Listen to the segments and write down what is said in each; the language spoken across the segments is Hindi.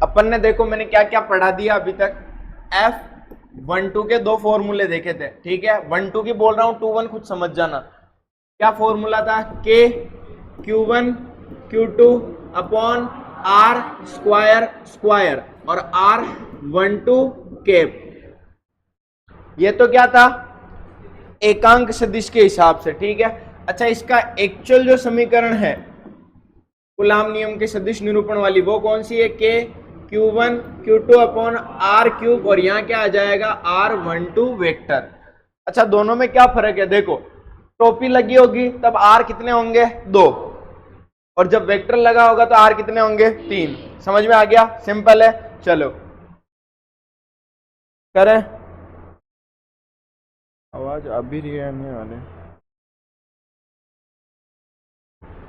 अपन ने देखो मैंने क्या क्या पढ़ा दिया अभी तक। F12 के दो फॉर्मूले देखे थे, ठीक है। 12 की बोल रहा हूं, 21 खुद समझ जाना। क्या फॉर्मूला था? K Q1 Q2 upon R square square और R12 कैप। ये तो क्या था? एकांक सदिश के हिसाब से, ठीक है। अच्छा, इसका एक्चुअल जो समीकरण है कूलाम नियम के सदिश निरूपण वाली, वो कौन सी है? K Q1 Q2 upon R cube और यहाँ क्या आ जाएगा? R12 vector. अच्छा, दोनों में क्या फर्क है? देखो, टोपी लगी होगी तब R कितने होंगे? 2, और जब वेक्टर लगा होगा तो R कितने होंगे? 3। समझ में आ गया? सिंपल है। चलो करें। आवाज अभी रहने वाले।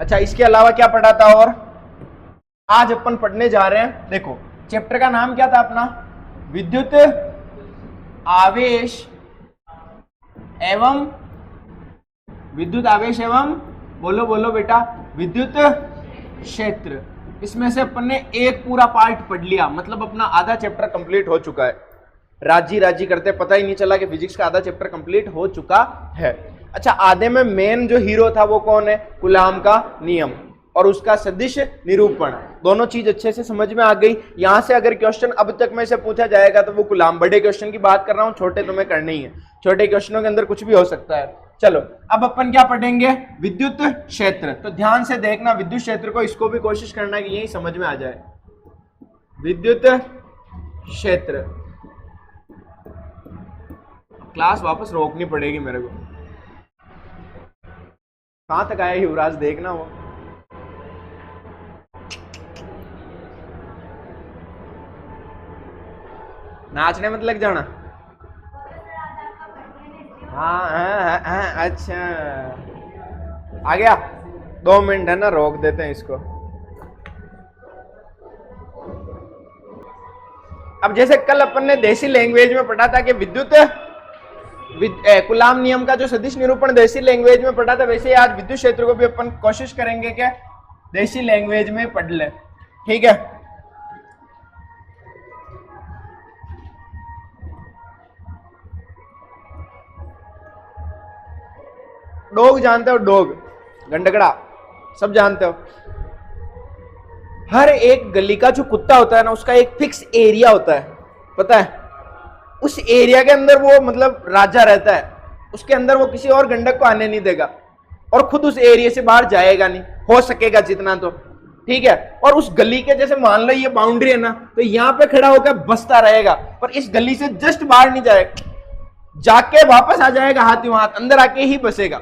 अच्छा, इसके अलावा क्या पढ़ा था? और आज अपन पढ़ने जा रहे हैं, देखो चैप्टर का नाम क्या था अपना? विद्युत आवेश एवं बोलो बोलो बेटा, विद्युत क्षेत्र। इसमें से अपन ने एक पूरा पार्ट पढ़ लिया, मतलब अपना आधा चैप्टर कंप्लीट हो चुका है। राजी राजी करते पता ही नहीं चला कि फिजिक्स का आधा चैप्टर कंप्लीट हो चुका है। अच्छा, आधे में मेन जो हीरो था वो कौन है? कूलाम का नियम और उसका सदिश निरूपण। दोनों चीज अच्छे से समझ में आ गई। यहां से अगर क्वेश्चन अब तक में से पूछा जाएगा तो वो कूलाम, बड़े क्वेश्चन की बात कर रहा हूं, छोटे तुम्हें करने ही है। छोटे क्वेश्चनों के अंदर कुछ भी हो सकता है। चलो अब अपन क्या पढ़ेंगे? विद्युत क्षेत्र। तो ध्यान से देखना विद्युत क्षेत्र को, इसको भी कोशिश करना कि यही समझ में आ जाए। विद्युत क्षेत्र। क्लास वापस रोकनी पड़ेगी मेरे को। कहां तक आया युवराज? देखना वो नाचने मत लग जाना। हाँ, अच्छा आ गया। 2 मिनट है ना, रोक देते हैं इसको। अब जैसे कल अपन ने देसी लैंग्वेज में पढ़ा था कि कूलाम नियम का जो सदिश निरूपण देसी लैंग्वेज में पढ़ा था, वैसे आज विद्युत क्षेत्र को भी अपन कोशिश करेंगे कि देसी लैंग्वेज में पढ़ ले, ठीक है। डॉग जानते हो? डॉग, गंडकड़ा, सब जानते हो। हर एक गली का जो कुत्ता होता है ना, उसका एक फिक्स एरिया होता है, पता है? उस एरिया के अंदर वो मतलब राजा रहता है। उसके अंदर वो किसी और गंडक को आने नहीं देगा और खुद उस एरिया से बाहर जाएगा नहीं, हो सकेगा जितना, तो ठीक है। और उस गली के जैसे मान लो ये बाउंड्री है ना, तो यहां पे खड़ा होकर बसता रहेगा, पर इस गली से जस्ट बाहर नहीं जाएगा, जाके वापस आ जाएगा हाथों हाथ, अंदर आके ही बसेगा।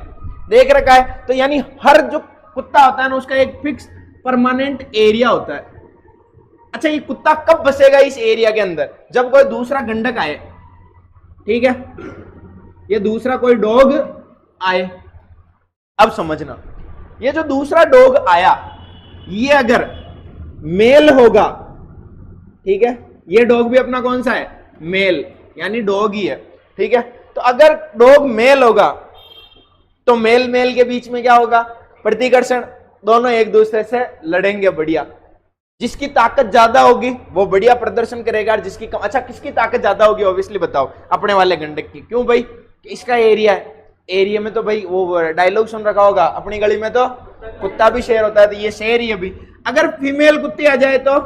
देख रखा है? तो यानी हर जो कुत्ता होता है ना, उसका एक फिक्स परमानेंट एरिया होता है। अच्छा, ये कुत्ता कब बसेगा इस एरिया के अंदर? जब कोई दूसरा गंडक आए, ठीक है, ये दूसरा कोई डॉग आए। अब समझना, ये जो दूसरा डॉग आया, ये अगर मेल होगा, ठीक है, ये डॉग भी अपना कौन सा है? मेल, यानी डॉग ही है, ठीक है। तो अगर डॉग मेल होगा तो मेल मेल के बीच में क्या होगा? प्रतिकर्षण। दोनों एक दूसरे से लड़ेंगे बढ़िया। जिसकी ताकत ज्यादा होगी वो बढ़िया प्रदर्शन करेगा, और जिसकी कम। अच्छा, किसकी ताकत ज्यादा होगी? ऑब्वियसली बताओ, अपने वाले गंडक की। क्यों भाई? इसका एरिया है, एरिया में तो भाई वो डायलॉग सुन रखा होगा, अपनी गली में तो कुत्ता भी शेर होता है, तो ये शेर ही है भी। अगर फीमेल कुत्ती आ जाए तो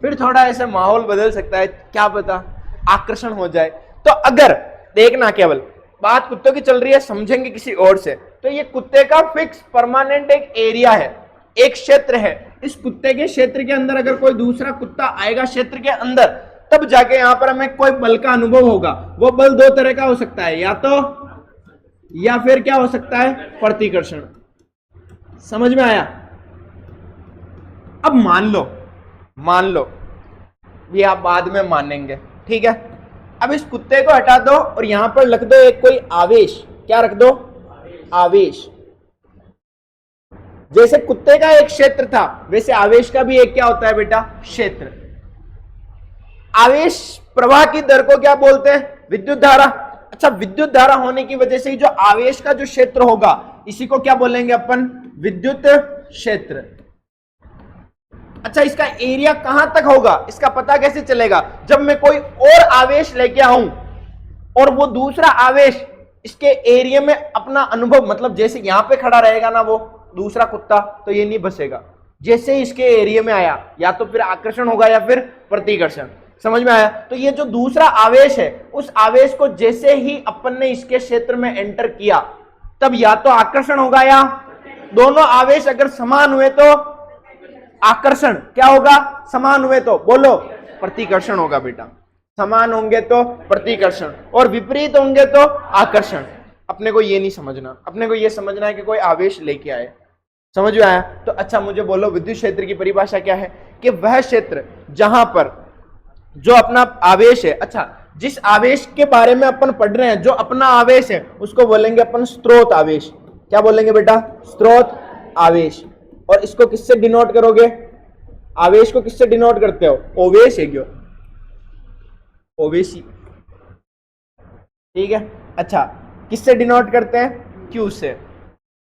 फिर थोड़ा ऐसा माहौल बदल सकता है, क्या पता आकर्षण हो जाए। तो अगर देखना, केवल बात कुत्तों की चल रही है, समझेंगे किसी और से, तो ये कुत्ते का फिक्स परमानेंट एक एरिया है, एक क्षेत्र है। इस कुत्ते के क्षेत्र के अंदर अगर कोई दूसरा कुत्ता आएगा क्षेत्र के अंदर, तब जाके यहां पर हमें कोई बल का अनुभव होगा। वो बल दो तरह का हो सकता है, या फिर क्या हो सकता है? प्रतिकर्षण। समझ में आया? अब मान लो ये आप बाद में मानेंगे, ठीक है। अब इस कुत्ते को हटा दो और यहां पर रख दो एक कोई आवेश। क्या रख दो? आवेश। जैसे कुत्ते का एक क्षेत्र था, वैसे आवेश का भी एक क्या होता है बेटा? क्षेत्र। आवेश प्रवाह की दर को क्या बोलते हैं? विद्युत धारा। अच्छा, विद्युत धारा होने की वजह से जो आवेश का जो क्षेत्र होगा, इसी को क्या बोलेंगे अपन? विद्युत क्षेत्र। अच्छा, इसका एरिया कहां तक होगा इसका पता कैसे चलेगा? जब मैं कोई और आवेश लेके आऊं और वो दूसरा आवेश इसके एरिया में अपना अनुभव, मतलब जैसे यहां पे खड़ा रहेगा ना वो दूसरा कुत्ता, तो ये नहीं बसेगा। जैसे ही इसके एरिया में आया, या तो फिर आकर्षण होगा या फिर प्रतिकर्षण। समझ में आया? तो ये जो दूसरा आवेश है, उस आवेश को जैसे ही अपन ने इसके क्षेत्र में एंटर किया, तब या तो आकर्षण होगा, या दोनों आवेश अगर समान हुए तो आकर्षण, क्या होगा? समान हुए तो बोलो प्रतिकर्षण होगा बेटा। समान होंगे तो प्रतिकर्षण और विपरीत होंगे तो आकर्षण। अपने को ये नहीं समझना, अपने को ये समझना है कि कोई आवेश लेके आए। समझ में आया? तो अच्छा मुझे बोलो, विद्युत क्षेत्र की परिभाषा क्या है? कि वह क्षेत्र जहां पर जो अपना आवेश है, अच्छा जिस आवेश के बारे में अपन पढ़ रहे हैं, जो अपना आवेश है, उसको बोलेंगे अपन स्रोत आवेश। क्या बोलेंगे बेटा? स्रोत आवेश। और इसको किससे डिनोट करोगे? आवेश को किससे डिनोट करते हो? ओवेश है, क्यों? ओवेशी, ठीक है। अच्छा, किससे डिनोट करते हैं? क्यू से।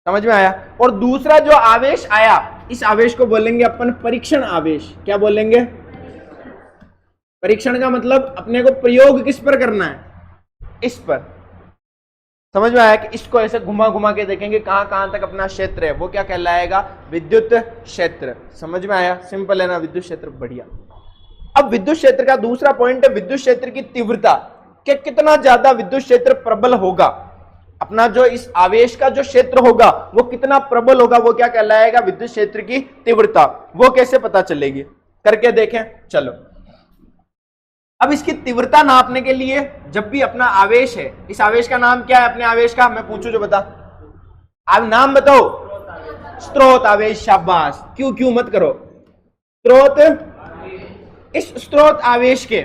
समझ में आया? और दूसरा जो आवेश आया, इस आवेश को बोलेंगे अपन परीक्षण आवेश। क्या बोलेंगे? परीक्षण का मतलब अपने को प्रयोग किस पर करना है? इस पर। समझ में आया? कि इसको ऐसे घुमा घुमा के देखेंगे कहां कहां तक अपना क्षेत्र है, वो क्या कहलाएगा? विद्युत क्षेत्र। समझ में आया? सिंपल है ना विद्युत क्षेत्र? बढ़िया। अब विद्युत क्षेत्र का दूसरा पॉइंट है विद्युत क्षेत्र की तीव्रता, कि कितना ज्यादा विद्युत क्षेत्र प्रबल होगा। अपना जो इस आवेश का जो क्षेत्र होगा वो कितना प्रबल होगा, वो क्या कहलाएगा? विद्युत क्षेत्र की तीव्रता। वो कैसे पता चलेगी? करके देखें, चलो। अब इसकी तीव्रता नापने के लिए जब भी अपना आवेश है, इस आवेश का नाम क्या है? अपने आवेश का मैं पूछूं जो बता, आप नाम बताओ। स्रोत आवेश। शाबाश। क्यों क्यों मत करो। स्रोत, इस स्रोत आवेश के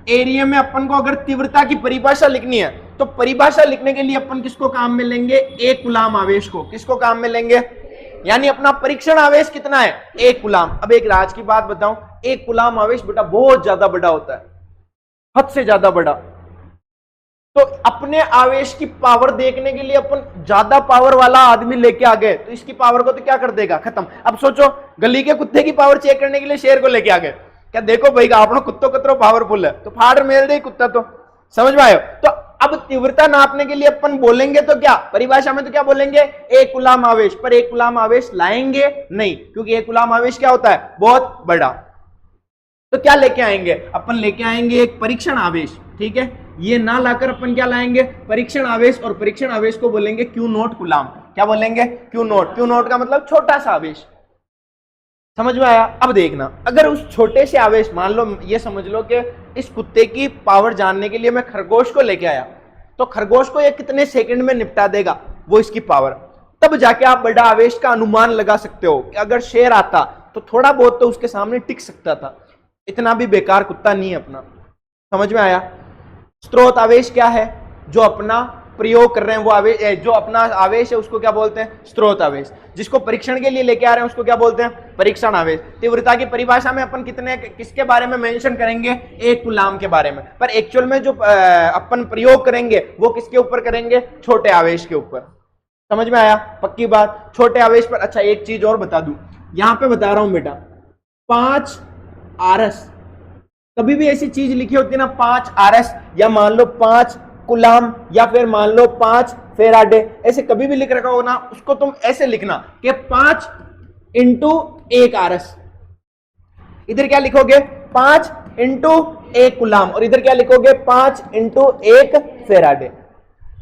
एरिया में अपन को अगर तीव्रता की परिभाषा लिखनी है, तो परिभाषा लिखने के लिए अपन किसको काम में लेंगे? एक कूलाम आवेश को। किसको काम में लेंगे? यानी अपना परीक्षण आवेश कितना है? एक कूलाम। अब एक राज की बात बताऊं, एक कूलाम आवेश बेटा बहुत ज्यादा बड़ा होता है, हद से ज्यादा बड़ा। तो अपने आवेश की पावर देखने के लिए अपन ज्यादा पावर वाला आदमी लेके आ गए, तो इसकी पावर को तो क्या कर देगा? खत्म। अब सोचो, गली के कुत्ते की पावर चेक करने के लिए शेर को लेके आ गए, क्या देखो भाई आपने कुत्तों कतरो पावरफुल है, तो फाड़ मेल दे कुत्ता। तो समझ में आयो? तो अब तीव्रता नापने के लिए अपन बोलेंगे तो क्या परिभाषा में? तो क्या बोलेंगे? एक कूलाम आवेश। पर एक कूलाम आवेश लाएंगे नहीं, क्योंकि एक कूलाम आवेश क्या होता है? बहुत बड़ा। तो क्या लेके आएंगे? अपन लेके आएंगे एक परीक्षण आवेश। ठीक है, ये ना लाकर अपन क्या लाएंगे? परीक्षण आवेश। और परीक्षण आवेश को बोलेंगे क्यू नॉट कूलाम। क्या बोलेंगे? Q not. क्यू नॉट का मतलब छोटा सा आवेश। समझ में आया? अब देखना, अगर उस छोटे से आवेश, मान लो ये समझ लो कि इस कुत्ते की पावर जानने के लिए मैं खरगोश को लेके आया, तो खरगोश को ये कितने सेकंड में निपटा देगा वो इसकी पावर। तब जाके आप बड़ा आवेश का अनुमान लगा सकते हो कि अगर शेर आता तो थोड़ा बहुत तो उसके सामने टिक सकता था, इतना भी बेकार कुत्ता नहीं है अपना। समझ में आया? स्रोत आवेश क्या है? जो अपना प्रयोग कर रहे हैं वो आवेश, जो अपना आवेश है उसको क्या बोलते हैं? स्रोत आवेश। जिसको परीक्षण के लिए लेके आ रहे हैं उसको क्या बोलते हैं? परीक्षण आवेश। तीव्रता की परिभाषा में अपन कितने किसके बारे में मेंशन करेंगे? एक कूलाम के बारे में। पर एक्चुअल में जो अपन प्रयोग करेंगे वो किसके ऊपर करेंगे? छोटे आवेश के ऊपर। समझ में आया? पक्की बात, छोटे आवेश पर। अच्छा एक चीज और बता दूं, यहां पे बता रहा हूं बेटा, 5 आरएस, कभी भी ऐसी चीज लिखी होती है ना 5 आरएस, या मान लो 5 कूलाम, या फिर मान लो 5 फेराडे, ऐसे कभी भी लिख रखा हो ना, उसको तुम ऐसे लिखना कि 5 इंटू 1 आरएस। इधर क्या लिखोगे? 5 इंटू 1 कूलाम, और इधर क्या लिखोगे? 5 इंटू 1 फेराडे।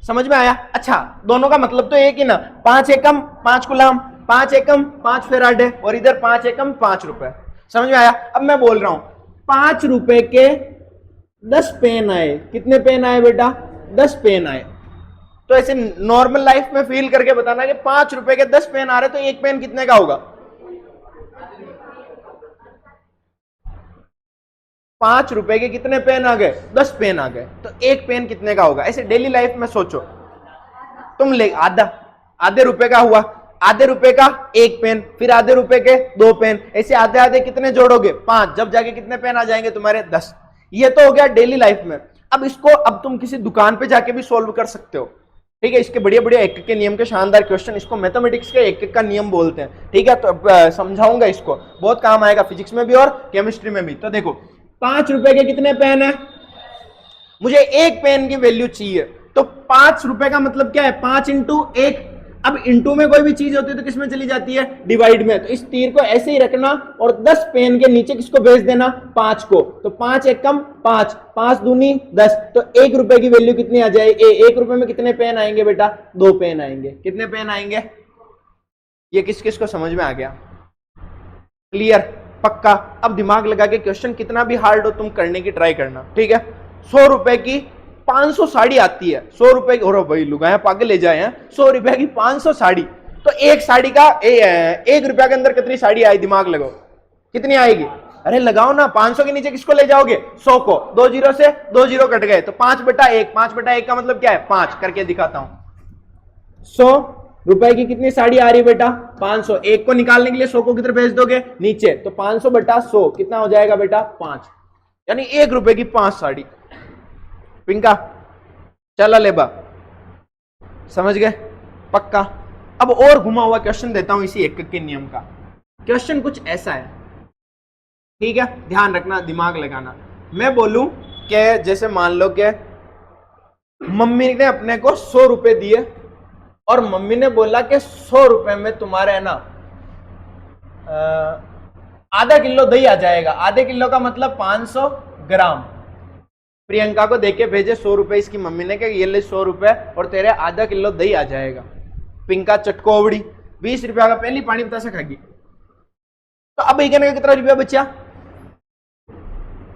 समझ में आया? अच्छा दोनों का मतलब तो एक ही ना, 5 एकम 5 कूलाम, 5 एकम 5 फेराडे, और इधर 5 एकम 5 रुपए। समझ में आया? अब मैं बोल रहा हूं 5 रुपए के 10 पेन आए। कितने पेन आए बेटा? 10 पेन आए। तो ऐसे नॉर्मल लाइफ में फील करके बताना कि 5 रुपए के 10 पेन आ रहे, तो एक पेन कितने का होगा? 5 रुपए के कितने पेन आ गए? 10 पेन आ गए, तो एक पेन कितने का होगा? ऐसे डेली लाइफ में सोचो, तुम ले आधे रुपए का हुआ, आधे रुपए का 1 पेन, फिर आधे रुपए के 2 पेन, ऐसे आधे आधे कितने जोड़ोगे? 5, जब जाके कितने पेन आ जाएंगे तुम्हारे? 10। ये तो हो गया डेली लाइफ में। अब इसको अब तुम किसी दुकान पे जाके भी सॉल्व कर सकते हो ठीक है, इसके बढ़िया बढ़िया एक के नियम के शानदार क्वेश्चन, इसको मैथमेटिक्स के एक का नियम बोलते हैं। ठीक है, तो अब समझाऊंगा, इसको बहुत काम आएगा फिजिक्स में भी और केमिस्ट्री में भी। तो देखो 5 रुपए के कितने पेन है, मुझे एक पेन की वैल्यू चाहिए, तो 5 रुपए का मतलब क्या है, 5 इंटू एक। अब इंटू में कोई भी चीज होती है तो किसमें चली जाती है, डिवाइड में। तो इस तीर को ऐसे ही रखना और 10 पेन के नीचे किसको भेज देना, 5 को। तो 5 एकम 5, 5 दूनी 10, तो 1 रुपए की वैल्यू कितनी आ जाएगी, 1 रुपए में कितने पेन आएंगे बेटा, 2 पेन आएंगे। कितने पेन आएंगे, ये किस किस को समझ में आ गया, क्लियर, पक्का। अब दिमाग लगा के क्वेश्चन कितना भी हार्ड हो तुम करने की ट्राई करना। ठीक है, 100 रुपए की 500 साड़ी आती है, 100 रुपए की, और भाई लुगाया पागल ले जाए हैं, 100 रुपए की 500 साड़ी, तो एक साड़ी का 1 रुपया के अंदर कितनी साड़ी आई, दिमाग लगाओ कितनी आएगी, अरे लगाओ ना, 500 के नीचे किसको ले जाओगे, 100 को, 2 जीरो से 2 जीरो कट गए, तो 5/1, 5/1 का मतलब क्या है, 5 करके दिखाता हूं। 100 रुपए की कितनी साड़ी आ रही है बेटा, 500, एक को निकालने के लिए 100 को किधर भेज दोगे, नीचे, तो 500/100 कितना हो जाएगा बेटा, 5, यानी 1 रुपए की 5 साड़ी। पिंका चला लेबा, समझ गए, पक्का। अब और घुमा हुआ क्वेश्चन देता हूं इसी एक के नियम का। क्वेश्चन कुछ ऐसा है, ठीक है, ध्यान रखना, दिमाग लगाना। मैं बोलूं कि जैसे मान लो कि मम्मी ने अपने को 100 रुपए दिए और मम्मी ने बोला कि 100 रुपए में तुम्हारे है ना आधा किलो दही आ जाएगा। आधे किलो का मतलब 500 ग्राम। प्रियंका को देके भेजे 100 रुपए इसकी मम्मी ने, कि ये ले 100 रुपए और तेरे आधा किलो दही आ जाएगा। पिंका चटकोवड़ी 20 रुपया का पहली पानी बता सकेगी, तो अब कहने का कितना रुपया बचा।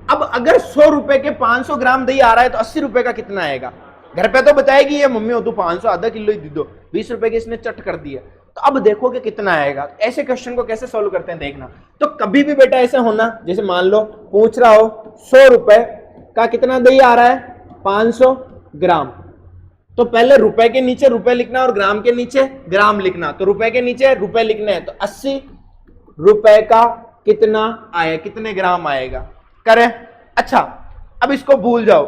अब अगर 100 रुपए के 500 ग्राम दही आ रहा है तो 80 रुपए का कितना आएगा। घर पे तो बताएगी ये मम्मी हो तू 500 आधा किलो ही दे दो, 20 रुपए के इसने चट कर दिया। तो अब देखो कि कितना आएगा। ऐसे क्वेश्चन को कैसे सॉल्व करते हैं देखना। तो कभी भी बेटा ऐसा होना, जैसे मान लो पूछ रहा हो 100 रुपए का कितना दही आ रहा है, 500 ग्राम, तो पहले रुपए के नीचे रुपए लिखना और ग्राम के नीचे ग्राम लिखना। तो रुपए के नीचे रुपए लिखने हैं, तो 80 रुपए का कितना आया, कितने ग्राम आएगा, करें। अच्छा अब इसको भूल जाओ,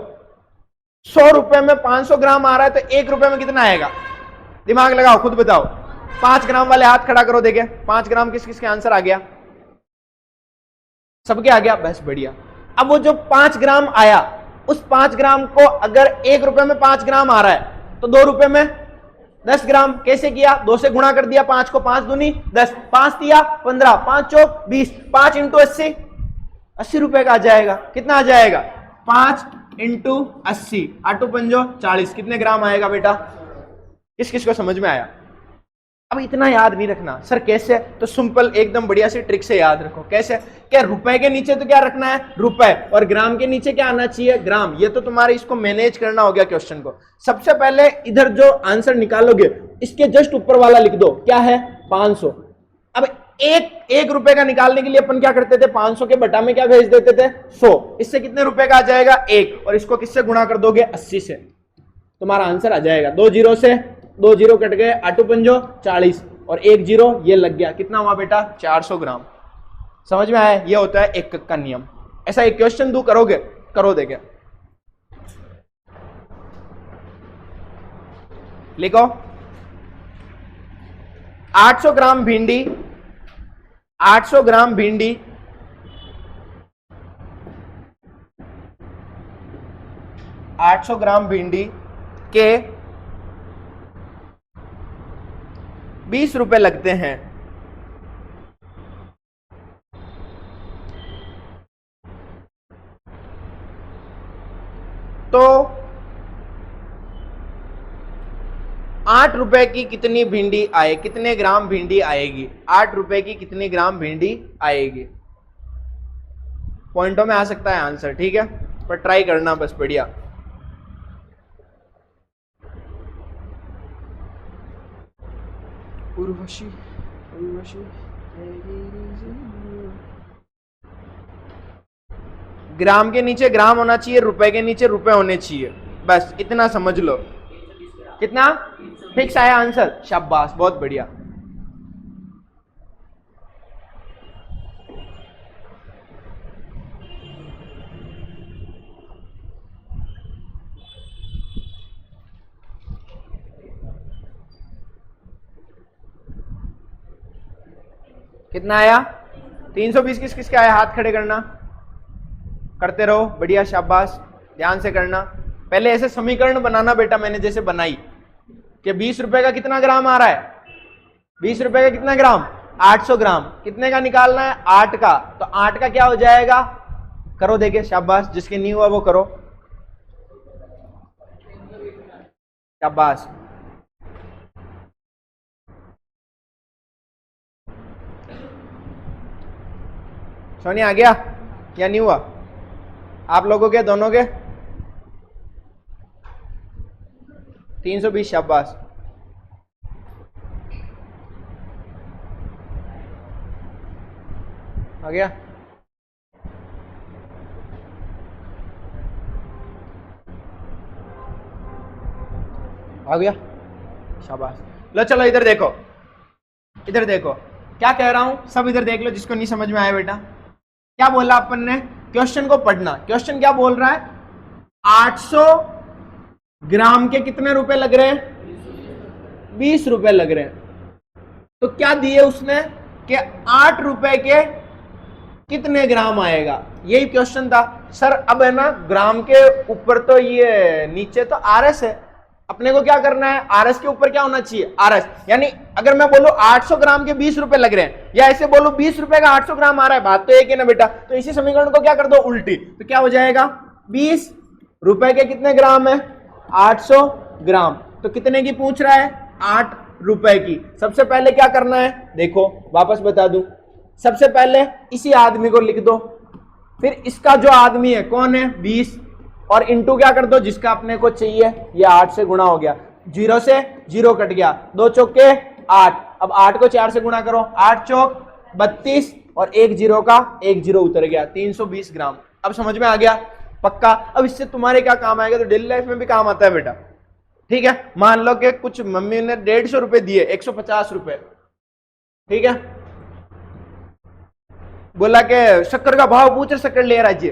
100 रुपए में 500 ग्राम आ रहा है, तो 1 रुपए में कितना आएगा, दिमाग लगाओ, खुद बताओ। 5 ग्राम वाले हाथ खड़ा करो, देखे 5 ग्राम किस किस के आंसर आ गया, सबके आ गया, बस बढ़िया। अब वो जो 5 ग्राम आया, उस 5 ग्राम को अगर 1 रुपए में 5 ग्राम आ रहा है तो 2 रुपए में 10 ग्राम कैसे किया, 2 से गुणा कर दिया, 5 को 5 दूनी 10, 5 दिया 15, 5 चौक 20, 5 इंटू 80, 80 रुपए का आ जाएगा। कितना आ जाएगा, 5 इंटू 80, 8 पंजो 40, कितने ग्राम आएगा बेटा, किस किस को समझ में आया। अब इतना याद नहीं रखना सर कैसे, तो सिंपल एकदम बढ़िया सी ट्रिक से याद रखो। कैसे, क्या रुपए के नीचे तो क्या रखना है, रुपए, और ग्राम के नीचे क्या आना चाहिए, ग्राम। ये तो तुम्हारे इसको मैनेज करना हो गया क्वेश्चन को। सबसे पहले इधर जो आंसर निकालोगे इसके जस्ट ऊपर वाला लिख दो, क्या है 500। अब एक रुपए का निकालने के लिए अपन क्या करते थे, 500 के बटा में क्या भेज देते थे 100, इससे कितने रुपए का आ जाएगा 1, और इसको किससे गुणा कर दोगे 80 से, तुम्हारा आंसर आ जाएगा। 2 जीरो से 2 जीरो कट गए, 8 पंजो 40 और 1 जीरो ये लग गया, कितना हुआ बेटा 400 ग्राम। समझ में आया, ये होता है एक का नियम। ऐसा एक क्वेश्चन दो, करोगे, करो देखे, लिखो 800 ग्राम भिंडी, 800 ग्राम भिंडी 800 ग्राम भिंडी के 20 रुपए लगते हैं। तो 8 रुपए की कितनी भिंडी आए, कितने ग्राम भिंडी आएगी, 8 रुपए की कितनी ग्राम भिंडी आएगी। पॉइंटों में आ सकता है आंसर, ठीक है, पर ट्राई करना बस, बढ़िया। उर्वशी उर्वशी ग्राम के नीचे ग्राम होना चाहिए, रुपए के नीचे रुपए होने चाहिए, बस इतना समझ लो। कितना फिक्स आया आंसर, शाबाश, बहुत बढ़िया। कितना आया? 320 किस किस का आया? हाथ खड़े करना, करते रहो, बढ़िया, शाबाश, ध्यान से करना। पहले ऐसे समीकरण बनाना बेटा, मैंने जैसे बनाई कि 20 रुपए का कितना ग्राम आ रहा है, 20 रुपए का कितना ग्राम? 800 ग्राम। कितने का निकालना है? 8 का। तो 8 का क्या हो जाएगा? करो देखे, शाबाश, जिसके नहीं हुआ वो करो, शाबाश। सोनी आ गया या नहीं हुआ? आप लोगों के, दोनों के? 320, शाबाश। आ गया? आ गया, शाबाश। लो चलो इधर देखो, इधर देखो क्या कह रहा हूं, सब इधर देख लो, जिसको नहीं समझ में आया बेटा। क्या बोला अपन ने? क्वेश्चन को पढ़ना। क्वेश्चन क्या बोल रहा है? 800 ग्राम के कितने रुपए लग रहे हैं? 20 रुपए लग रहे हैं। तो क्या दिए उसने कि 8 रुपए के कितने ग्राम आएगा, यही क्वेश्चन था सर। अब है ना, ग्राम के ऊपर तो ये, नीचे तो आरएस है, अपने को क्या करना है? आरएस के ऊपर क्या होना चाहिए? आरएस। यानी अगर मैं बोलूं 800 ग्राम के 20 रुपए लग रहे हैं, या ऐसे बोलूं 20 रुपए का 800 ग्राम आ रहा है, बात तो एक है ना बेटा। तो इसी समीकरण को क्या कर दो? उल्टी। तो क्या हो जाएगा? 20 रुपए के कितने ग्राम है? 800 ग्राम। तो कितने की पूछ रहा है? 8 रुपए की। सबसे पहले क्या करना है? देखो वापस बता दूं, सबसे पहले इसी आदमी को लिख दो, फिर इसका जो आदमी है कौन है? 20, और इंटू क्या कर दो जिसका अपने को चाहिए, ये 8 से गुणा हो गया, 0 से 0 कट गया, 2 चौके 8। अब 8 को 4 से गुणा करो, 8 चौक 32, और 1 0 का 1 0 उतर गया, 320 ग्राम। अब समझ में आ गया? पक्का? अब इससे तुम्हारे क्या काम आएगा? तो डेली लाइफ में भी काम आता है बेटा, ठीक है। मान लो कि कुछ मम्मी ने 150 रुपए दिए, 150 रुपए, ठीक है, बोला कि शक्कर का भाव पूछ, शक्कर ले राज्य,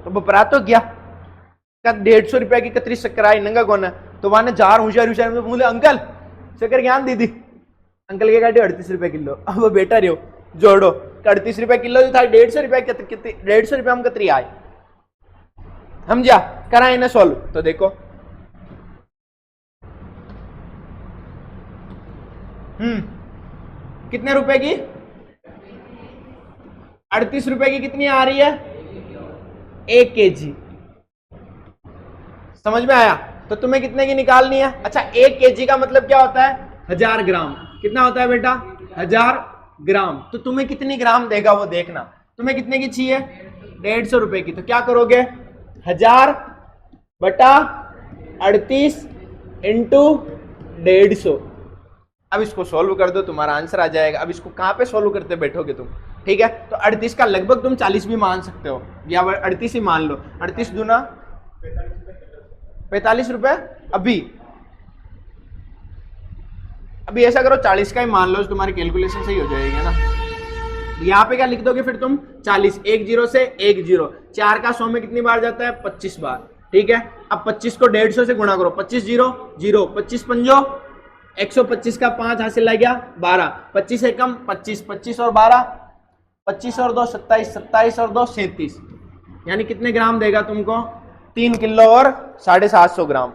तो बपरा तो गया, 150 रुपए की कतरी शक्कर आई, नंगा कौन है? तो वहां जार होशियार होशियार में बोले अंकल शक्कर ज्ञान दीदी, अंकल के गाड़ी 38 रुपए किलो। अब वो बेटा रहो जोड़ो, 38 रुपए किलो जो था 150 रुपए, 150 रुपए हम कतरी आए, हम जा करा इन्हें सोल्व। तो देखो कितने रुपए की? 38 रुपए की कितनी आ रही है? 1 केजी। समझ में आया? तो तुम्हें कितने की निकालनी है? अच्छा, 1 केजी का मतलब क्या होता है? 1000 ग्राम। कितना होता है बेटा? 1000 ग्राम। तो तुम्हें कितनी ग्राम देगा वो देखना। तुम्हें कितने की चाहिए? 150 रुपए की। तो क्या करोगे? 1000 बटा 38 इंटू 150। अब इसको सोल्व कर दो, तुम्हारा आंसर आ जाएगा। अब इसको कहां पे सोल्व करते बैठोगे तुम, ठीक है। तो 38 का लगभग तुम 40 भी मान सकते हो, या 38 ही मान लो। 38 दूना 45 रुपए। अभी ऐसा करो 40 का ही मान लो, तुम्हारी कैलकुलेशन सही हो जाएगी ना। यहाँ पे क्या लिख दोगे फिर तुम? 40, 1 0 से 1 0, 4 का 100 में कितनी बार जाता है? 25 बार, ठीक है। अब 25 को 150 से गुणा करो, 25 0 0, 25 पंजो 125 का 5 हासिल आ गया 12, 25 एकम 25, 25 और 12, 25 और 2 27, 27 और 2 37, यानी कितने ग्राम देगा तुमको? 3 किलो और 750 ग्राम।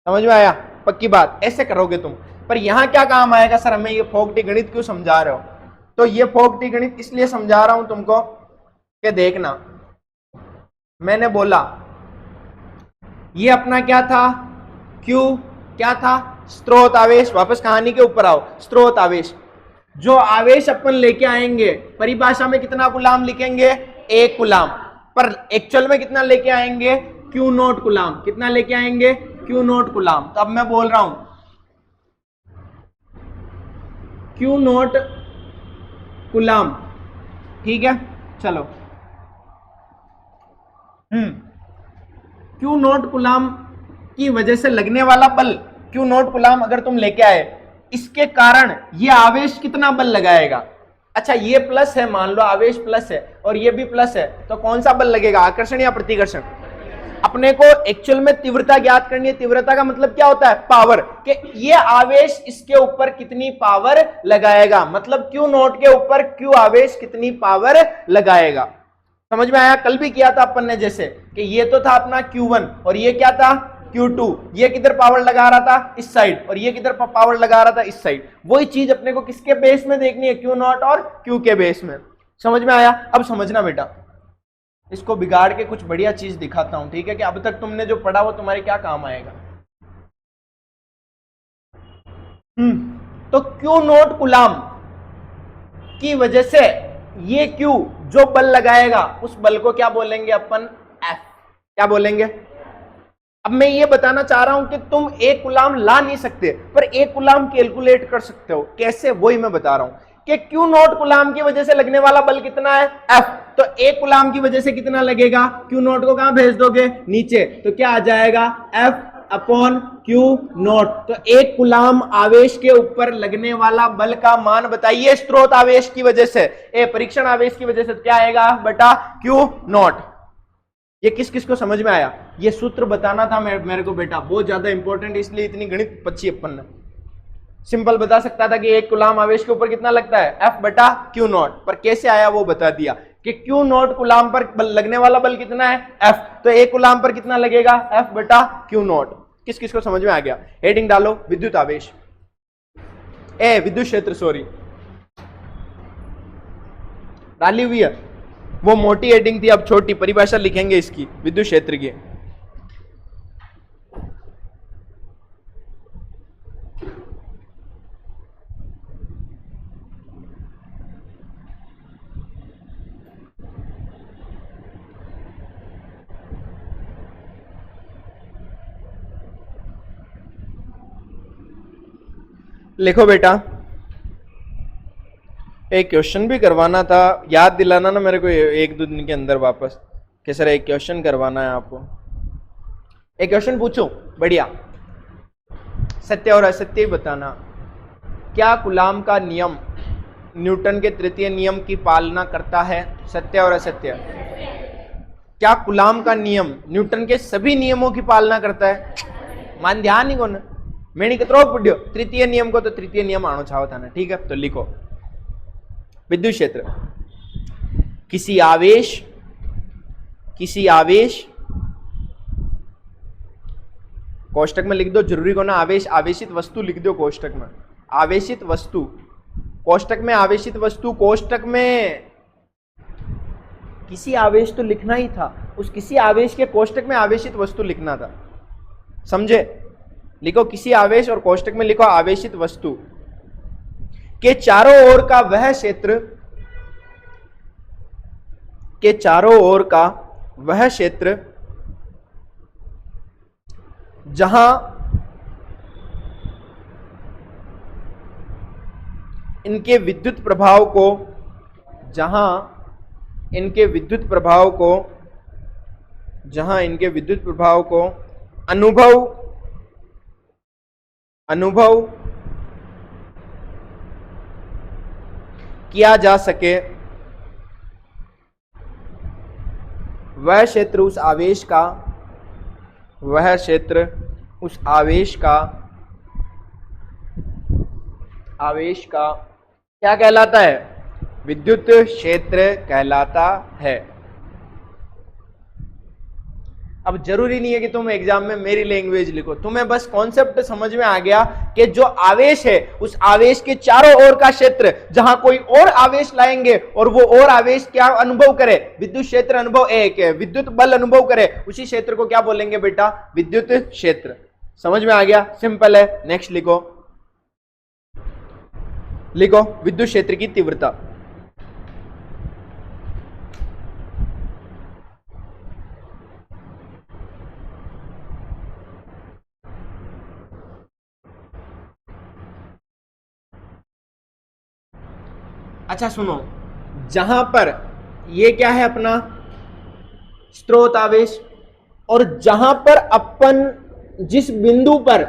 समझ में आया? पक्की बात, ऐसे करोगे तुम। पर यहां क्या काम आएगा? सर हमें ये फोगटी गणित क्यों समझा रहे हो? तो ये फोगटी गणित इसलिए समझा रहा हूं तुमको कि देखना, मैंने बोला ये अपना क्या था? क्यू क्या था? स्रोत आवेश। वापस कहानी के ऊपर आओ। स्रोत आवेश, जो आवेश अपन लेके आएंगे परिभाषा में कितना कूलाम लिखेंगे? 1 कूलाम, पर एक्चुअल में कितना लेके आएंगे? Q not coulomb. कितना लेके आएंगे? Q not coulomb. तो अब मैं बोल रहा हूं क्यू नॉट कूलाम, ठीक है। चलो क्यू नॉट कूलाम की वजह से लगने वाला बल, क्यू नॉट कूलाम अगर तुम लेके आए, इसके कारण ये आवेश कितना बल लगाएगा? अच्छा ये प्लस है, मान लो आवेश प्लस है और ये भी प्लस है, तो कौन सा बल लगेगा? आकर्षण या प्रतिकर्षण? अपने को एक्चुअल में तीव्रता ज्ञात करनी है। तीव्रता का मतलब क्या होता है? पावर, कि ये आवेश इसके ऊपर कितनी पावर लगाएगा, मतलब क्यू नॉट के ऊपर क्यू आवेश कितनी पावर लगाएगा। समझ में आया? कल भी किया था अपन ने, जैसे कि ये तो था अपना Q1 और ये क्या था? Q2। ये किधर पावर लगा रहा था? इस साइड। और ये किधर पावर लगा रहा था? इस साइड। वही चीज अपने को किसके बेस में देखनी है? Q नॉट और Q के बेस में। समझ में आया? अब समझना बेटा, इसको बिगाड़ के कुछ बढ़िया चीज दिखाता हूं, ठीक है? कि अब तक तुमने जो पढ़ा वो तुम्हारे क्या काम आएगा। तो Q नॉट कूलाम की वजह से ये Q जो बल लगाएगा उस बल को क्या बोलेंगे अपन? F। क्या बोलेंगे? अब मैं ये बताना चाह रहा हूं कि तुम एक कूलाम ला नहीं सकते, पर एक कूलाम कैलकुलेट कर सकते हो। कैसे? वही मैं बता रहा हूं कि Q नॉट कूलाम की वजह से लगने वाला बल कितना है? F। तो एक कूलाम की वजह से कितना लगेगा? Q नॉट को कहां भेज दोगे? नीचे। तो क्या आ जाएगा? F upon Q not. तो एक कूलाम आवेश के ऊपर लगने वाला बल का मान बताइए स्रोत आवेश की वजह से, परीक्षण आवेश की वजह से। तो क्या आएगा? बटा Q नॉट। ये किस किस को समझ में आया? ये सूत्र बताना था मेरे को बेटा, बहुत ज्यादा इंपॉर्टेंट, इसलिए इतनी गणित पच्ची अपन ने। सिंपल बता सकता था कि एक कूलाम आवेश के ऊपर कितना लगता है? F बटा Q नॉट। पर कैसे आया वो बता दिया कि Q नॉट कूलाम पर लगने वाला बल कितना है? F। तो एक कूलाम पर कितना लगेगा? F बटा Q नॉट। किस किस को समझ में आ गया? हेडिंग डालो, विद्युत आवेश, विद्युत क्षेत्र, सॉरी डाली हुई है। वो मोटी हेडिंग थी, अब छोटी परिभाषा लिखेंगे इसकी, विद्युत क्षेत्र की। लिखो बेटा, एक क्वेश्चन भी करवाना था, याद दिलाना ना मेरे को एक दो दिन के अंदर वापस कि सर एक क्वेश्चन करवाना है आपको। एक क्वेश्चन पूछो बढ़िया, सत्य और असत्य ही बताना। क्या कूलाम का नियम न्यूटन के तृतीय नियम की पालना करता है? सत्य और असत्य। क्या कूलाम का नियम न्यूटन के सभी नियमों की पालना करता है? मान ध्यान ही कोने मेणी कतरो पुड्यो तृतीय नियम को, तो तृतीय नियम आणो छाव था ना, ठीक है? तो लिखो, विद्युत क्षेत्र, किसी आवेश कोष्टक में लिख दो, जरूरी को ना आवेश, आवेशित वस्तु लिख दो कोष्टक में, आवेशित वस्तु कोष्टक में, आवेशित वस्तु कोष्टक में। किसी आवेश तो लिखना ही था, उस किसी आवेश के कोष्टक में आवेशित वस्तु लिखना था, समझे? लिखो किसी आवेश और कोष्टक में लिखो आवेशित वस्तु के चारों ओर का वह क्षेत्र, के चारों ओर का वह क्षेत्र जहां इनके विद्युत प्रभाव को, जहां इनके विद्युत प्रभाव को अनुभव किया जा सके, वह क्षेत्र उस आवेश का, वह क्षेत्र उस आवेश का क्या कहलाता है? विद्युत क्षेत्र कहलाता है। अब जरूरी नहीं है कि तुम एग्जाम में मेरी लैंग्वेज लिखो, तुम्हें बस कॉन्सेप्ट समझ में आ गया कि जो आवेश है उस आवेश के चारों ओर का क्षेत्र जहां कोई और आवेश लाएंगे और वो और आवेश क्या अनुभव करे? विद्युत क्षेत्र अनुभव, एक विद्युत बल अनुभव करे, उसी क्षेत्र को क्या बोलेंगे बेटा? विद्युत क्षेत्र। समझ में आ गया? सिंपल है। नेक्स्ट लिखो, विद्युत क्षेत्र की तीव्रता। अच्छा सुनो, जहां पर ये क्या है अपना स्रोत आवेश, और जहां पर अपन जिस बिंदु पर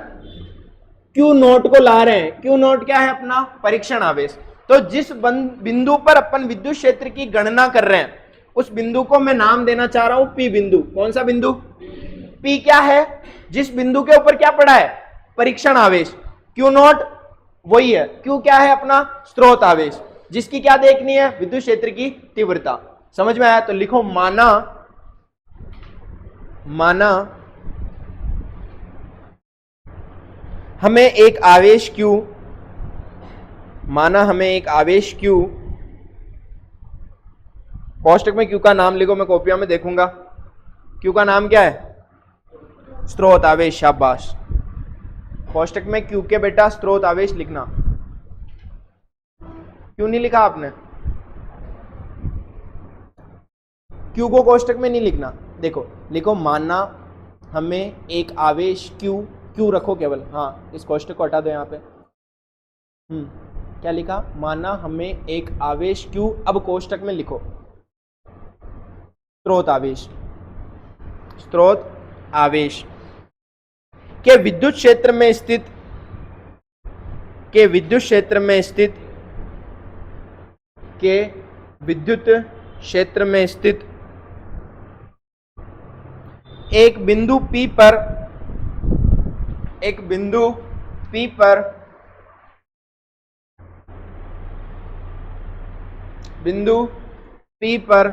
Q नोट को ला रहे हैं, Q नोट क्या है अपना? परीक्षण आवेश। तो जिस बिंदु पर अपन विद्युत क्षेत्र की गणना कर रहे हैं उस बिंदु को मैं नाम देना चाह रहा हूं पी बिंदु। कौन सा बिंदु? पी क्या है? जिस बिंदु के ऊपर क्या पड़ा है? परीक्षण आवेश। क्यू नॉट वही है। क्यू क्या है? अपना स्रोत आवेश, जिसकी क्या देखनी है? विद्युत क्षेत्र की तीव्रता। समझ में आया? तो लिखो माना हमें एक आवेश Q, माना हमें एक आवेश Q, कोष्टक में Q का नाम लिखो, मैं कॉपियों में देखूंगा। Q का नाम क्या है? स्रोत आवेश। शाबाश। कोष्टक में Q के बेटा स्रोत आवेश लिखना। क्यों नहीं लिखा आपने? Q को कोष्टक में नहीं लिखना। देखो लिखो माना हमें एक आवेश Q रखो केवल, हाँ इस कोष्टक को हटा दो यहाँ पे। क्या लिखा? माना हमें एक आवेश Q, अब कोष्टक में लिखो स्रोत आवेश के विद्युत क्षेत्र में स्थित एक बिंदु P पर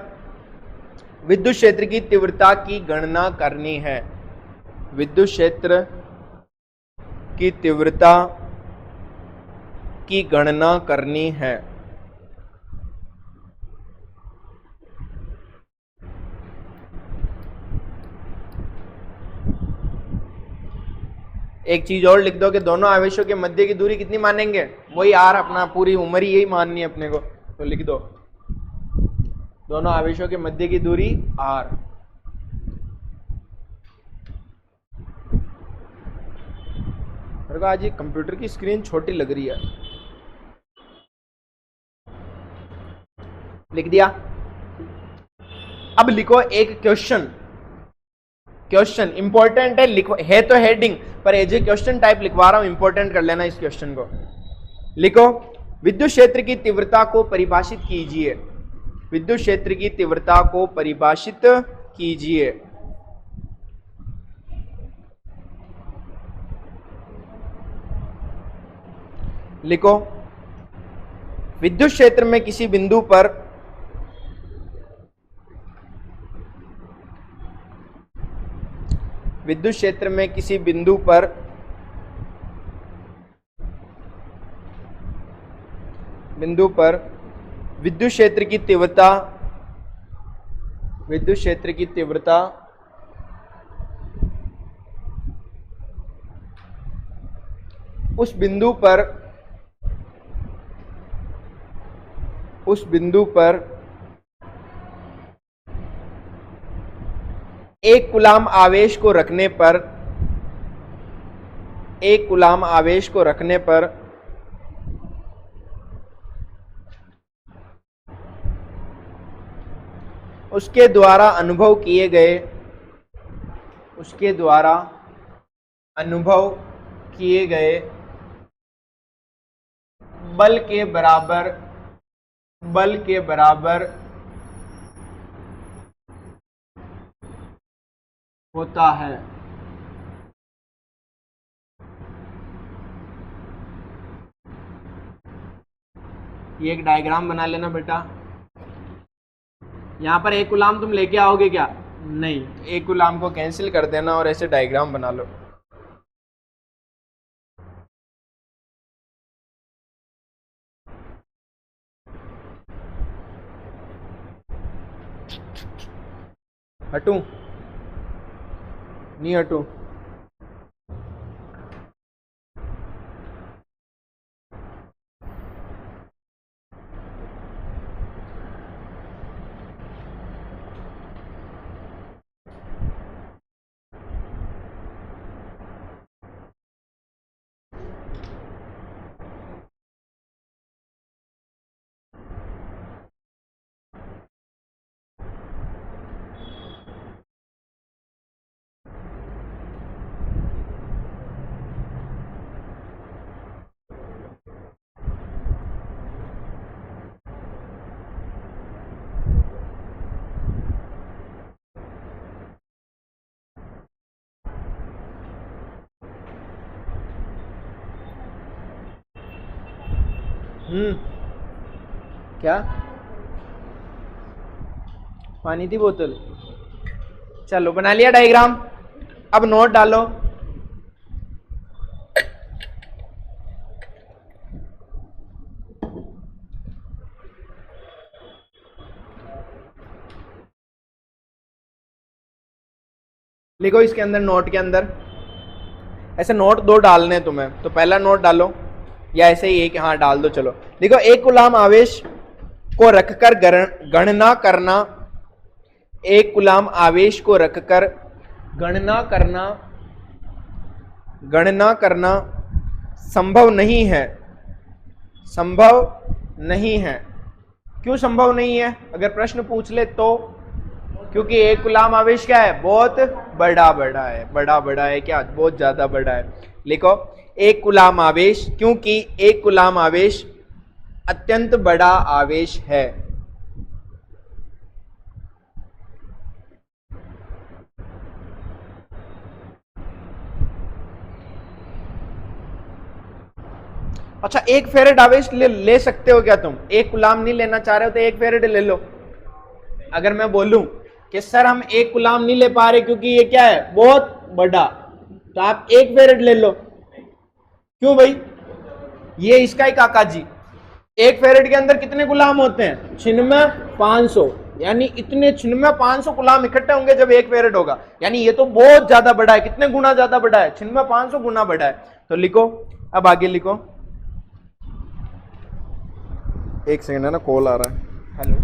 विद्युत क्षेत्र की तीव्रता की गणना करनी है। विद्युत क्षेत्र की तीव्रता की गणना करनी है। एक चीज और लिख दो कि दोनों आवेशों के मध्य की दूरी कितनी मानेंगे? वही आर, अपना पूरी उम्र ही यही माननी है अपने को। तो लिख दो दोनों आवेशों के मध्य की दूरी आर। मेरे को आज ये कंप्यूटर की स्क्रीन छोटी लग रही है। लिख दिया। अब लिखो एक क्वेश्चन इंपॉर्टेंट है, लिखो। है तो हेडिंग पर एज ए क्वेश्चन टाइप लिखवा रहा हूं, इंपॉर्टेंट कर लेना इस क्वेश्चन को। लिखो विद्युत क्षेत्र की तीव्रता को परिभाषित कीजिए। विद्युत क्षेत्र की तीव्रता को परिभाषित कीजिए। लिखो विद्युत क्षेत्र में किसी बिंदु पर विद्युत क्षेत्र की तीव्रता उस बिंदु पर एक कूलाम आवेश को रखने पर उसके द्वारा अनुभव किए गए बल के बराबर होता है। ये एक डायग्राम बना लेना बेटा। यहां पर एक कूलाम तुम लेके आओगे क्या? नहीं, एक कूलाम को कैंसिल कर देना और ऐसे डायग्राम बना लो। हटूं? नहीं हटूं? क्या पानी थी बोतल। चलो बना लिया डायग्राम, अब नोट डालो। लिखो इसके अंदर, नोट के अंदर ऐसे नोट दो डालने हैं तुम्हें, तो पहला नोट डालो या ऐसे ही एक, हाँ डाल दो। चलो लिखो, एक कूलाम आवेश को रखकर गणना करना, एक कूलाम आवेश को रखकर गणना करना संभव नहीं है। संभव नहीं है। क्यों संभव नहीं है? अगर प्रश्न पूछ ले तो, क्योंकि एक कूलाम आवेश क्या है? बहुत बड़ा है। बड़ा है क्या? बहुत ज्यादा बड़ा है। लिखो एक कूलाम आवेश, क्योंकि एक कूलाम आवेश अत्यंत बड़ा आवेश है। अच्छा, एक फेरेड आवेश ले सकते हो क्या तुम? एक कूलाम नहीं लेना चाह रहे हो तो एक फेरेड ले लो। अगर मैं बोलूं कि सर हम एक कूलाम नहीं ले पा रहे क्योंकि ये क्या है? बहुत बड़ा, तो आप एक फेरेड ले लो। क्यों भाई? ये इसका ही काका जी। एक फेरेड के अंदर कितने गुलाम होते हैं? 500, यानी इतने 500 गुलाम इकट्ठे होंगे जब एक फेरेड होगा। यानी ये तो बहुत ज्यादा बड़ा है। कितने गुना ज्यादा बड़ा है? 500 गुना बड़ा है। तो लिखो, अब आगे लिखो। एक सेकंड है ना, कॉल आ रहा है। हेलो,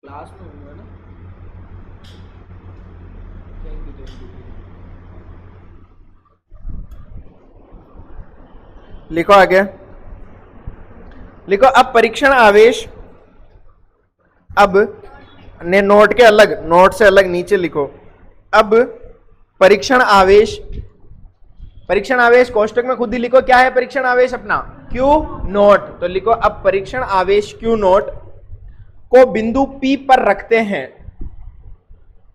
क्लास में हूँ ना। लिखो आगे, लिखो अब परीक्षण आवेश, अब ने नोट के अलग, नोट से अलग नीचे लिखो। अब परीक्षण आवेश कोष्टक में खुद ही लिखो क्या है परीक्षण आवेश अपना? Q note. तो लिखो अब परीक्षण आवेश क्यू नोट को बिंदु P पर रखते हैं।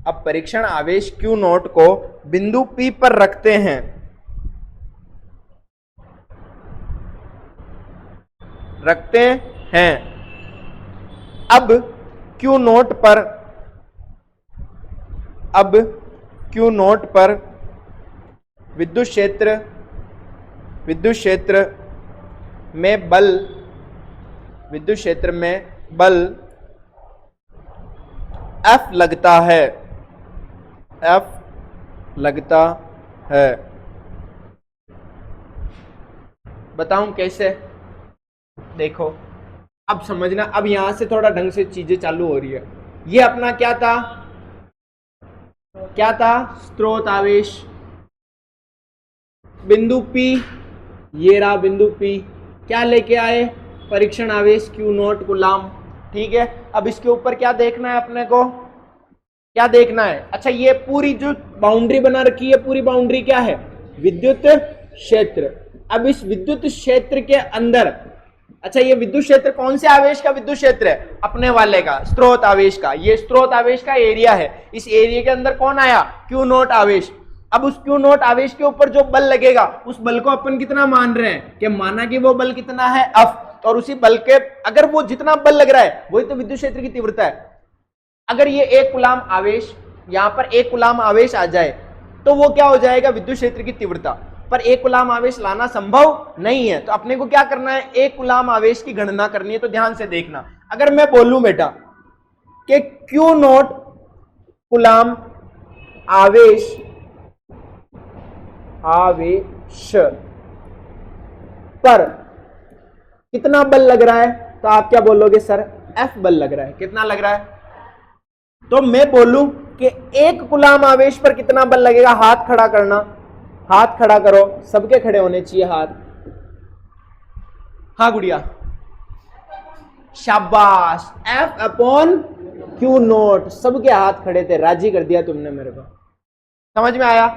अब परीक्षण आवेश क्यू नोट को बिंदु P पर रखते हैं। अब क्यू नोट पर विद्युत क्षेत्र में बल F लगता है। बताऊं कैसे? देखो अब समझना, अब यहां से थोड़ा ढंग से चीजें चालू हो रही है। ये अपना क्या था? स्रोत आवेश बिंदु P, ये रहा बिंदु P। क्या लेके आए? परीक्षण आवेश Q नोट कूलाम। ठीक है, अब इसके ऊपर क्या देखना है अपने को? क्या देखना है? अच्छा, ये पूरी जो बाउंड्री बना रखी है, पूरी बाउंड्री क्या है? विद्युत क्षेत्र। अब इस विद्युत क्षेत्र के अंदर, अच्छा ये विद्युत क्षेत्र कौन से आवेश का विद्युत क्षेत्र है? अपने वाले का, स्रोत आवेश का। ये स्रोत आवेश का एरिया है। इस एरिया के अंदर कौन आया? Q नोट आवेश। अब उस Q नोट आवेश के ऊपर जो बल लगेगा, उस बल को अपन कितना मान रहे हैं? कि माना कि वो बल कितना है? F। और उसी बल के, अगर वो जितना बल लग रहा है वही तो विद्युत क्षेत्र की तीव्रता है। अगर ये एक कूलाम आवेश, यहां पर एक कूलाम आवेश आ जाए तो वो क्या हो जाएगा? विद्युत क्षेत्र की तीव्रता। पर एक कूलाम आवेश लाना संभव नहीं है, तो अपने को क्या करना है? एक कूलाम आवेश की गणना करनी है। तो ध्यान से देखना, अगर मैं बोलूं बेटा कि Q नोट कूलाम आवेश पर कितना बल लग रहा है, तो आप क्या बोलोगे? सर F बल लग रहा है। कितना लग रहा है? तो मैं बोलूं कि एक कूलाम आवेश पर कितना बल लगेगा? हाथ खड़ा करना, हाथ खड़ा करो, सबके खड़े होने चाहिए हाथ। हाँ गुड़िया, शाबाश। F अपॉन Q नोट, सबके हाथ खड़े थे। राजी कर दिया तुमने मेरे को। समझ में आया?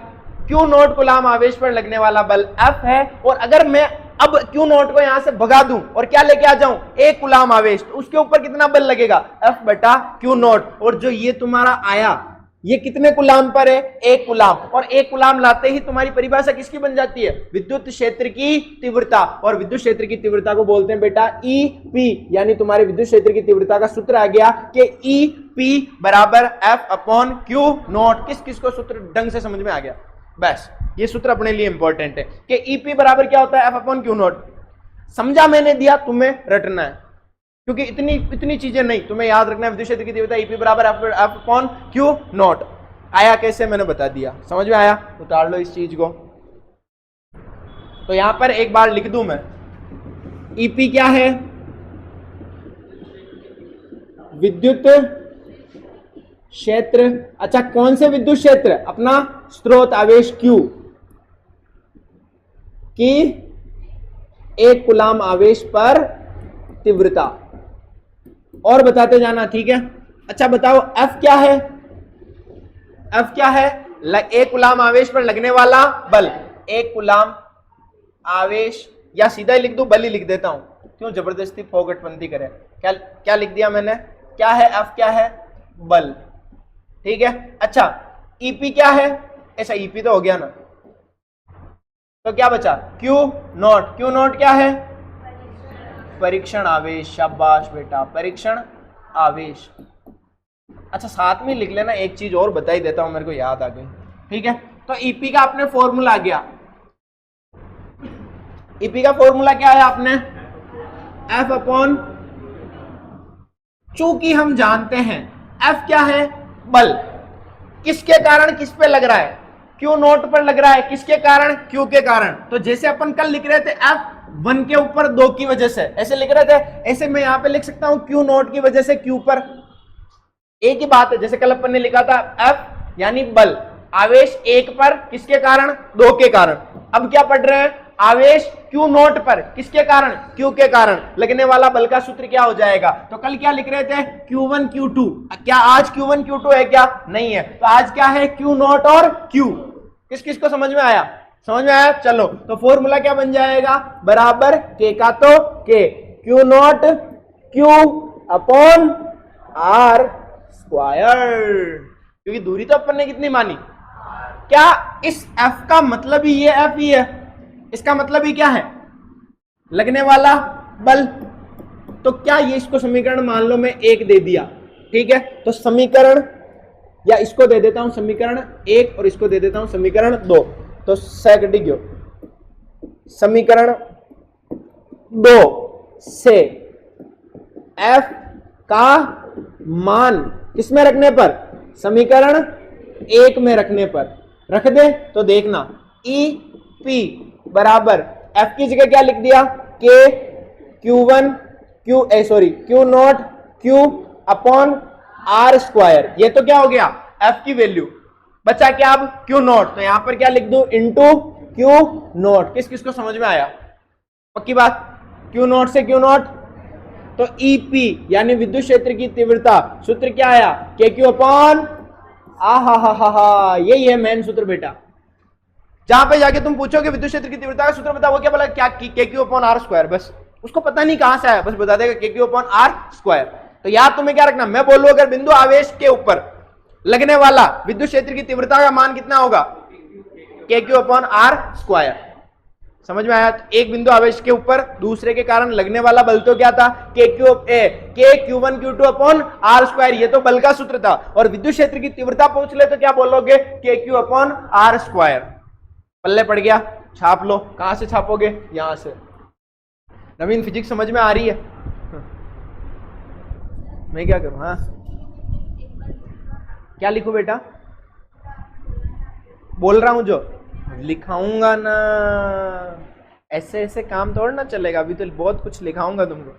Q नोट कूलाम आवेश पर लगने वाला बल F है। और अगर मैं अब Q नोट को यहां से भगा दूं और क्या लेके आ जाऊं? एक कूलाम आवेश, तो उसके ऊपर कितना बल लगेगा? F बटा Q नोट। और जो ये तुम्हारा आया, ये कितने कुलाम पर है? 1 कुलाम। और 1 कुलाम लाते ही तुम्हारी परिभाषा किसकी बन जाती है? विद्युत क्षेत्र की तीव्रता। और विद्युत क्षेत्र की तीव्रता को बोलते हैं बेटा ईपी, यानी तुम्हारे विद्युत क्षेत्र की तीव्रता का सूत्र आ गया कि ईपी बराबर एफ अपॉन क्यू नॉट। किस किस को सूत्र ढंग से समझ में आ गया? बस ये सूत्र अपने लिए इंपॉर्टेंट है कि ईपी बराबर क्या होता है? F upon Q not. समझा मैंने दिया, तुम्हें रटना है, क्योंकि इतनी चीजें नहीं, तुम्हें याद रखना है विद्युत क्षेत्र की तीव्रता ईपी बराबर एफ अपॉन क्यू नॉट। आया कैसे मैंने बता दिया, समझ में आया? उतार लो इस चीज को। तो यहां पर एक बार लिख दूं मैं, ईपी क्या है? विद्युत क्षेत्र। अच्छा, कौन से विद्युत क्षेत्र? अपना स्रोत आवेश Q की 1 कुलाम आवेश पर तीव्रता। और बताते जाना, ठीक है? अच्छा बताओ F क्या है? F क्या है? 1 कुलाम आवेश पर लगने वाला बल। 1 कुलाम आवेश, या सीधा ही लिख दूं, बल ही लिख देता हूं, क्यों जबरदस्ती फोगटपंती करे? क्या क्या लिख दिया मैंने? क्या है F? क्या है? बल। ठीक है। अच्छा EP क्या है? ऐसा EP तो हो गया ना, तो क्या बचा? Q not. Q नॉट क्या है? परीक्षण आवेश। शाबाश बेटा, परीक्षण आवेश। अच्छा साथ में लिख लेना, एक चीज और बता ही देता हूं, मेरे को याद आ गई। ठीक है, तो ईपी का आपने फॉर्मूला आ गया। ईपी का फॉर्मूला क्या है आपने? एफ अपॉन, चूंकि हम जानते हैं एफ क्या है? बल। किसके कारण किस पे लग रहा है? क्यू नोट पर लग रहा है। किसके कारण? क्यू के कारण। तो जैसे अपन कल लिख रहे थे एफ 1 के ऊपर 2 की वजह से, ऐसे लिख रहे थे, ऐसे मैं यहां पे लिख सकता हूं क्यू नोट की वजह से क्यू पर। एक ही बात है, जैसे कल अपन ने लिखा था एफ यानी बल, आवेश 1 पर, किसके कारण? 2 के कारण। अब क्या पढ़ रहे हैं? आवेश क्यू नोट पर, किसके कारण? क्यू के कारण। लगने वाला बल का सूत्र क्या हो जाएगा? तो कल क्या लिख रहे थे? Q1 Q2। क्या आज Q1 Q2 है क्या? नहीं है। तो आज क्या है? Q नोट और Q। किस किस को समझ में आया? समझ में आया? चलो, तो फॉर्मूला क्या बन जाएगा? बराबर K का तो K, Q note Q upon R square. क्योंकि दूरी तो अपन ने कितनी मानी? क्या इस F का मतलब ही ये F ही है? इसका मतलब ही क्या है? लगने वाला बल। तो क्या ये, इसको समीकरण मान लो मैं 1 दे दिया, ठीक है? तो समीकरण, या इसको दे देता हूं समीकरण 1 और इसको दे देता हूं समीकरण 2। तो सेकंड समीकरण 2 से F का मान किसमें रखने पर? समीकरण 1 में रखने पर। रख दे तो देखना, EP बराबर F की जगह क्या लिख दिया? K Q not Q upon R square. ये तो क्या हो गया? F की वैल्यू। बचा क्या अब? Q not. तो यहां पर क्या लिख दूं? Into Q not. किस किस को समझ में आया? पक्की बात? Q नॉट से Q नॉट, तो EP यानी विद्युत क्षेत्र की तीव्रता, सूत्र क्या आया? KQ अपॉन, यही है मेन सूत्र बेटा। जहां पे जाके तुम पूछोगे विद्युत क्षेत्र की तीव्रता का सूत्र बता, वो क्या बोला? क्या? KQ upon R square. बस उसको पता नहीं कहां से आया, बस बता देगा KQ अपॉन R स्क्वायर। तो याद तुम्हें क्या रखना? मैं बोलूं अगर बिंदु आवेश के ऊपर लगने वाला विद्युत क्षेत्र की तीव्रता का मान कितना होगा? KQ upon R square. समझ में आया? तो एक बिंदु आवेश के ऊपर दूसरे के कारण लगने वाला बल तो क्या था? KQ1 Q2 upon R square. ये तो बल का सूत्र था। और विद्युत क्षेत्र की तीव्रता पूछ ले तो क्या बोलोगे? KQ upon R square. पल्ले पड़ गया, छाप लो। कहां से छापोगे? यहां से। नवीन, फिजिक्स समझ में आ रही है? मैं क्या करूं? हाँ, क्या लिखूं बेटा? बोल रहा हूं जो लिखाऊंगा ना, ऐसे ऐसे काम थोड़ा ना चलेगा। अभी तो बहुत कुछ लिखाऊंगा तुमको।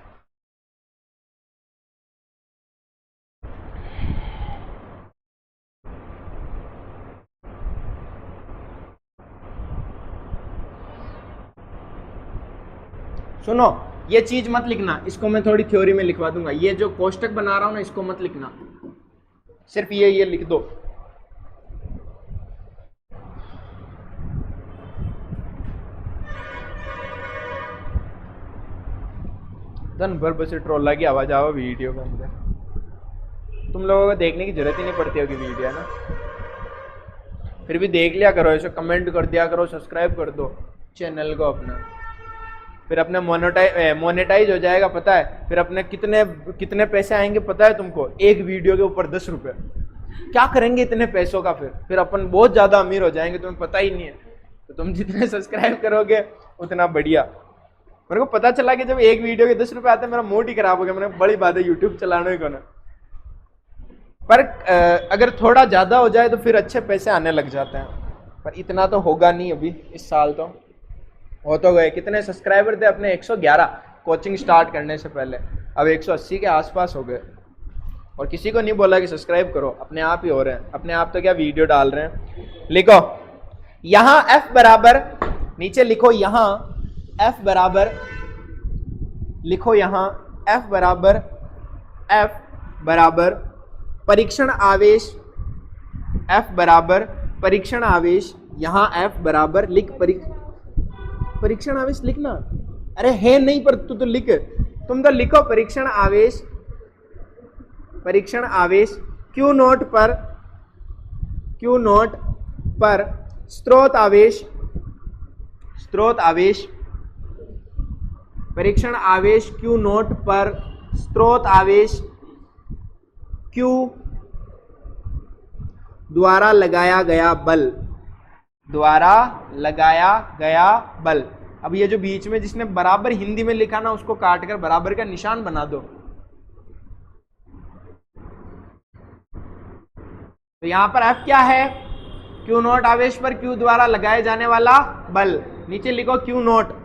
सुनो, ये चीज मत लिखना, इसको मैं थोड़ी थ्योरी में लिखवा दूंगा। ये जो कोष्टक बना रहा हूं ना, इसको मत लिखना, सिर्फ ये लिख दो। धन भर बसे ट्रोला की आवाज आवा वीडियो के अंदर। तुम लोगों को देखने की जरूरत ही नहीं पड़ती होगी वीडियो, है ना? फिर भी देख लिया करो, ऐसे कमेंट कर दिया करो, सब्सक्राइब कर दो चैनल को अपना। फिर अपने मोनेटाइज हो जाएगा, पता है? फिर अपने कितने कितने पैसे आएंगे पता है तुमको? एक वीडियो के ऊपर 10 रुपये। क्या करेंगे इतने पैसों का? फिर अपन बहुत ज्यादा अमीर हो जाएंगे, तुम्हें पता ही नहीं है। तो तुम जितने सब्सक्राइब करोगे उतना बढ़िया। मेरे को पता चला कि जब एक वीडियो के 10 रुपए आते हैं, मेरा मूड ही खराब हो गया। मैंने बड़ी बात है यूट्यूब चलाने को ना। पर अगर थोड़ा ज्यादा हो जाए तो फिर अच्छे पैसे आने लग जाते हैं, पर इतना तो होगा नहीं अभी इस साल। तो हो तो गए, कितने सब्सक्राइबर थे अपने? 111 कोचिंग स्टार्ट करने से पहले, अब 180 के आसपास हो गए। और किसी को नहीं बोला कि सब्सक्राइब करो, अपने आप ही हो रहे हैं। अपने आप तो क्या वीडियो डाल रहे हैं। लिखो यहां F बराबर, नीचे लिखो यहां F बराबर, लिखो यहां F बराबर, F बराबर परीक्षण आवेश, F बराबर परीक्षण आवेश। यहां F बराबर लिख परीक्षण आवेश लिखना। अरे है नहीं, पर तू तो लिख, तुम तो लिखो परीक्षण आवेश, परीक्षण आवेश Q नोट पर, Q नोट पर स्रोत आवेश, स्रोत आवेश, परीक्षण आवेश Q नोट पर स्रोत आवेश Q द्वारा लगाया गया बल, द्वारा लगाया गया बल। अब ये जो बीच में जिसने बराबर हिंदी में लिखा ना, उसको काट कर बराबर का निशान बना दो। तो यहां पर F क्या है? Q नोट आवेश पर Q द्वारा लगाए जाने वाला बल। नीचे लिखो Q नोट।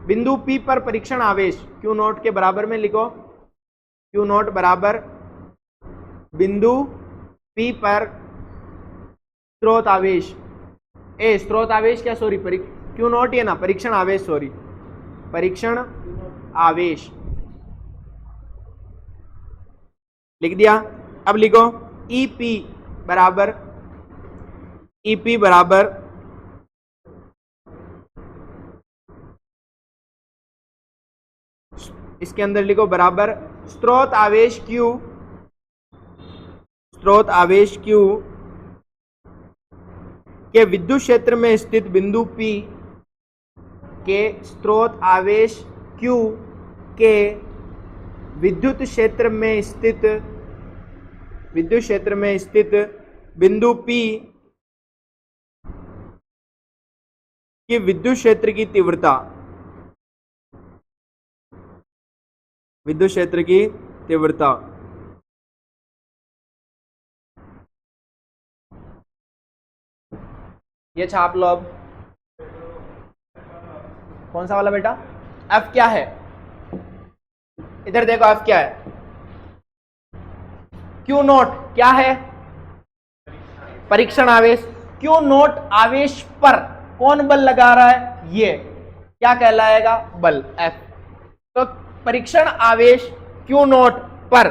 बिंदु P पर परीक्षण आवेश, Q नोट के बराबर में लिखो Q नोट बराबर बिंदु P पर स्रोत आवेश, स्रोत आवेश क्या, सॉरी Q नोट ये ना, परीक्षण आवेश, सॉरी परीक्षण आवेश लिख दिया। अब लिखो EP बराबर, EP बराबर इसके अंदर लिखो बराबर स्रोत आवेश Q, स्रोत आवेश Q के विद्युत क्षेत्र में स्थित बिंदु P के स्रोत आवेश Q के विद्युत क्षेत्र में स्थित, विद्युत क्षेत्र में स्थित बिंदु P की विद्युत क्षेत्र की तीव्रता, विद्युत क्षेत्र की तीव्रता। ये छाप लो। अब कौन सा वाला बेटा? F क्या है? इधर देखो F क्या है? Q नोट क्या है? परीक्षण आवेश। Q नोट आवेश पर कौन बल लगा रहा है? ये क्या कहलाएगा? बल, F। तो परीक्षण आवेश Q नोट पर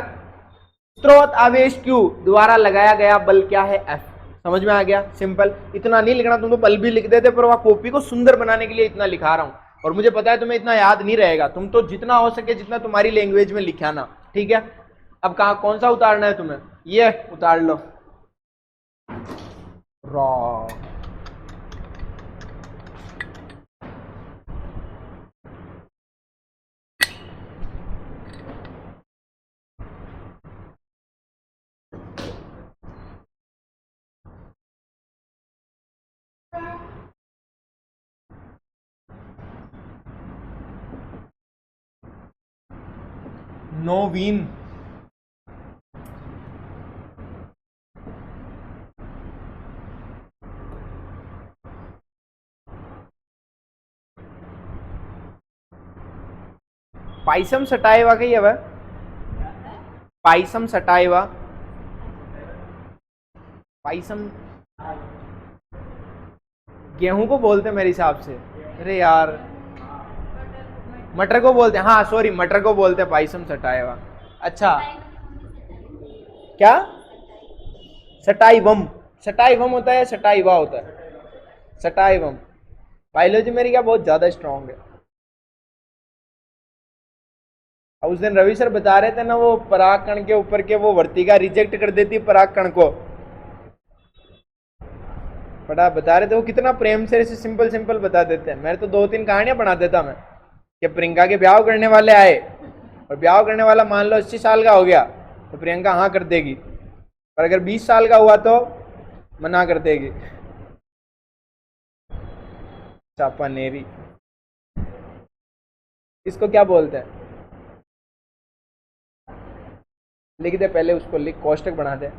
स्रोत आवेश Q द्वारा लगाया गया बल क्या है? F। समझ में आ गया? सिंपल। इतना नहीं लिखना, तुम तो बल भी लिख देते, पर वह कॉपी को सुंदर बनाने के लिए इतना लिखा रहा हूं। और मुझे पता है तुम्हें इतना याद नहीं रहेगा, तुम तो जितना हो सके जितना तुम्हारी लैंग्वेज में लिखाना, ठीक है? अब कहा कौन सा उतारना है तुम्हें? ये उतार लो, रॉ। नोवीन, पाइसम सटाएवा कही है? पाइसम सटाएवा, पाइसम गेहूं को बोलते मेरे हिसाब से। अरे यार, मटर को बोलते हैं। हाँ सॉरी, मटर को बोलते हैं पाइसम सटाएवा। अच्छा, क्या? सटाईवम, सटाईवम होता है, सटाईवा होता है? सटाईवम। बायोलॉजी मेरी क्या बहुत ज्यादा स्ट्रांग है। उस दिन रवि सर बता रहे थे ना, वो पराग कण के ऊपर के वो वर्तिका रिजेक्ट कर देती पराग कण को, बड़ा बता रहे थे वो, कितना प्रेम से इसे सिंपल सिंपल बता देते हैं। मैं तो 2-3 कहानियां बना देता मैं कि प्रियंका के ब्याह करने वाले आए, और ब्याह करने वाला मान लो 80 साल का हो गया तो प्रियंका हाँ कर देगी, और अगर 20 साल का हुआ तो मना कर देगी। चापानेरी, इसको क्या बोलते हैं? लिख दे पहले, उसको लिख, कोष्टक बना दे।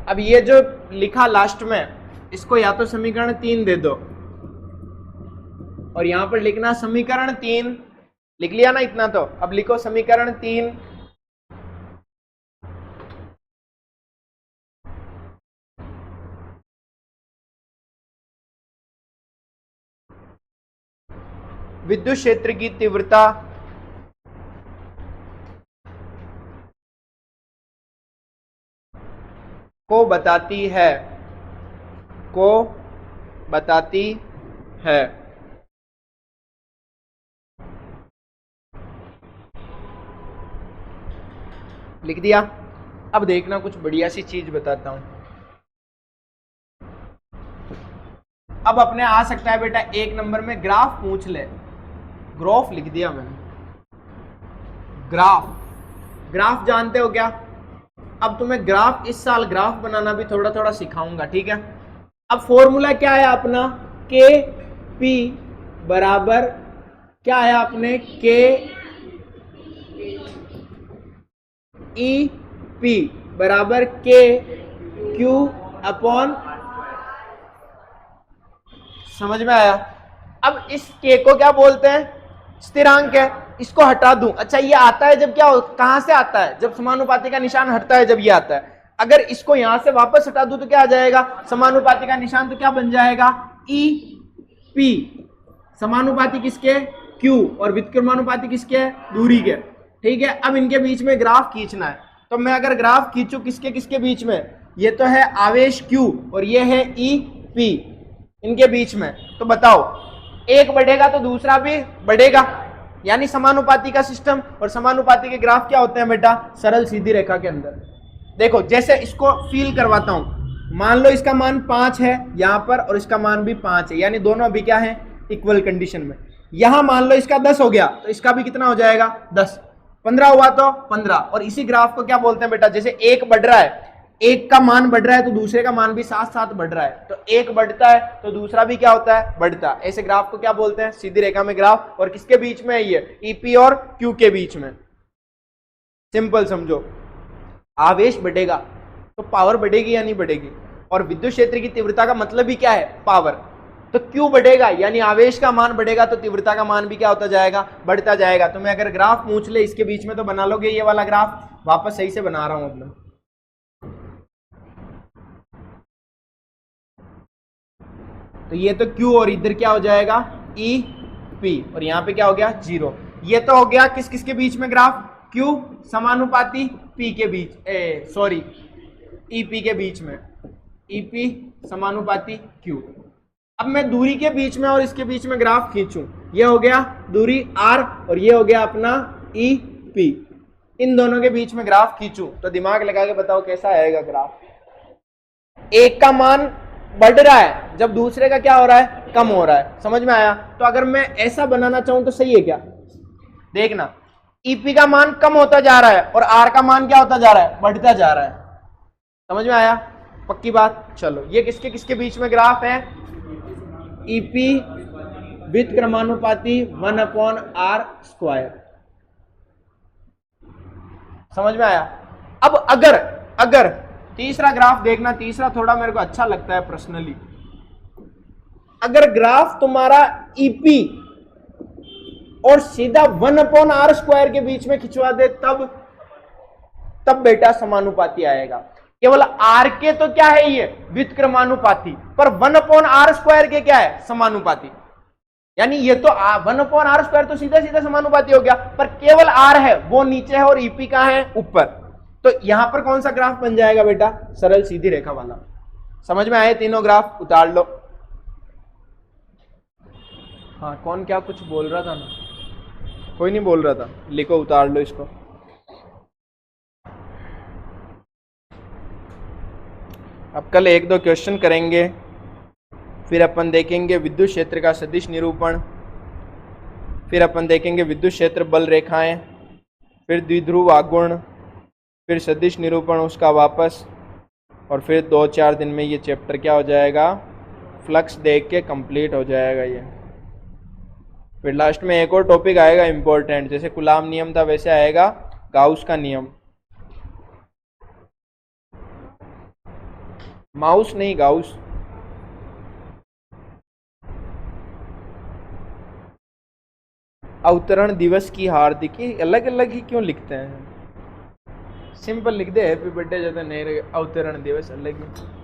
अब ये जो लिखा लास्ट में, इसको या तो समीकरण 3 दे दो, और यहां पर लिखना समीकरण 3, लिख लिया ना इतना, तो अब लिखो समीकरण 3 विद्युत क्षेत्र की तीव्रता को बताती है, को बताती है। लिख दिया। अब देखना कुछ बढ़िया सी चीज बताता हूं। अब अपने आ सकता है बेटा 1 नंबर में ग्राफ पूछ ले, ग्राफ लिख दिया मैंने, ग्राफ, ग्राफ जानते हो क्या? अब तुम्हें ग्राफ, इस साल ग्राफ बनाना भी थोड़ा थोड़ा सिखाऊंगा, ठीक है? अब फॉर्मूला क्या है अपना? के पी बराबर क्या है आपने? के ई पी बराबर के क्यू अपॉन, समझ में आया? अब इस के को क्या बोलते हैं? स्थिरांक है, इसको हटा दूं। अच्छा, ये आता है जब क्या, कहां से आता है? जब समानुपाती का निशान हटता है, जब ये आता है। अगर इसको यहां से वापस हटा दूं तो क्या आ जाएगा? समानुपाती का निशान, तो क्या बन जाएगा? E P. समानुपाती किसके? क्यू, और व्युत्क्रमानुपाती किसके? दूरी के, ठीक है? अब इनके बीच में ग्राफ खींचना है, तो मैं अगर ग्राफ खींचू किसके किसके बीच में? ये तो है आवेश Q और ये है ई पी, इनके बीच में। तो बताओ, एक बढ़ेगा तो दूसरा भी बढ़ेगा, यानी समानुपाती का सिस्टम। और समानुपाती के ग्राफ क्या होते हैं बेटा? सरल सीधी रेखा के अंदर। देखो, जैसे इसको फील करवाता हूं, मान लो इसका मान 5 है यहां पर, और इसका मान भी 5 है, यानी दोनों अभी क्या है? इक्वल कंडीशन में। यहां मान लो इसका 10 हो गया, तो इसका भी कितना हो जाएगा? 10। 15 हुआ तो 15। और इसी ग्राफ को क्या बोलते हैं बेटा? जैसे एक बढ़ रहा है, एक का मान बढ़ रहा है तो दूसरे का मान भी साथ साथ बढ़ रहा है, तो एक बढ़ता है तो दूसरा भी क्या होता है? बढ़ता है। ऐसे ग्राफ को क्या बोलते हैं? सीधी रेखा में ग्राफ। और किसके बीच में है ये? ईपी और क्यू के बीच में। सिंपल समझो, आवेश बढ़ेगा तो पावर बढ़ेगी या नहीं बढ़ेगी? और विद्युत क्षेत्र की तीव्रता का मतलब ही क्या है? पावर। तो क्यू बढ़ेगा यानी आवेश का मान बढ़ेगा, तो तीव्रता का मान भी क्या होता जाएगा? बढ़ता जाएगा। तो मैं अगर ग्राफ पूछ ले इसके बीच में, तो बना लोगे ये वाला ग्राफ। वापस सही से बना रहा हूं अपना। तो ये तो Q और इधर क्या हो जाएगा? E P, और यहाँ पे क्या हो गया? 0। ये तो हो गया किस किस के बीच में ग्राफ? Q समानुपाती P के बीच, सॉरी EP के बीच में, EP समानुपाती Q। अब मैं दूरी के बीच में और इसके बीच में ग्राफ खींचूं, ये हो गया दूरी R और ये हो गया अपना EP। इन दोनों के बीच में ग्राफ खींचूं तो दिमाग लगा के बताओ कैसा आएगा ग्राफ? एक का मान बढ़ रहा है जब दूसरे का क्या हो रहा है? कम हो रहा है। समझ में आया? तो अगर मैं ऐसा बनाना चाहूं तो सही है क्या? देखना, ईपी का मान कम होता जा रहा है और आर का मान क्या होता जा रहा है? बढ़ता जा रहा है। समझ में आया? पक्की बात। चलो, ये किसके किसके बीच में ग्राफ है? ईपी व्युत्क्रमानुपाती 1/r²। समझ में आया? अब अगर तीसरा ग्राफ देखना, तीसरा थोड़ा मेरे को अच्छा लगता है पर्सनली। अगर ग्राफ तुम्हारा ईपी और सीधा 1/r² के बीच में खिंचवा दे, तब बेटा समानुपाती आएगा। केवल आर के तो क्या है? ये व्युत्क्रमानुपाती, पर 1/r² के क्या है? समानुपाती। यानी ये तो 1/r² तो सीधा सीधा समानुपाती हो गया, पर केवल r है वो नीचे है और ep कहां है, ऊपर। तो यहां पर कौन सा ग्राफ बन जाएगा बेटा, सरल सीधी रेखा वाला। समझ में आए तीनों ग्राफ, उतार लो। हाँ कौन क्या कुछ बोल रहा था ना, कोई नहीं बोल रहा था, लिखो उतार लो इसको। अब कल 1-2 क्वेश्चन करेंगे, फिर अपन देखेंगे विद्युत क्षेत्र का सदिश निरूपण, फिर अपन देखेंगे विद्युत क्षेत्र बल रेखाएं, फिर द्विध्रुव आघूर्ण, फिर सदिश निरूपण उसका वापस, और फिर 2-4 दिन में ये चैप्टर क्या हो जाएगा, फ्लक्स देख के कंप्लीट हो जाएगा ये। फिर लास्ट में एक और टॉपिक आएगा इंपॉर्टेंट, जैसे कूलाम नियम था वैसे आएगा गाउस का नियम। माउस नहीं, गाउस। अवतरण दिवस की हार्दिक, अलग अलग ही क्यों लिखते हैं, सिंपल लिख दे हैप्पी बर्थडे, जैसे नहीं अवतरण दिवस अलग ही।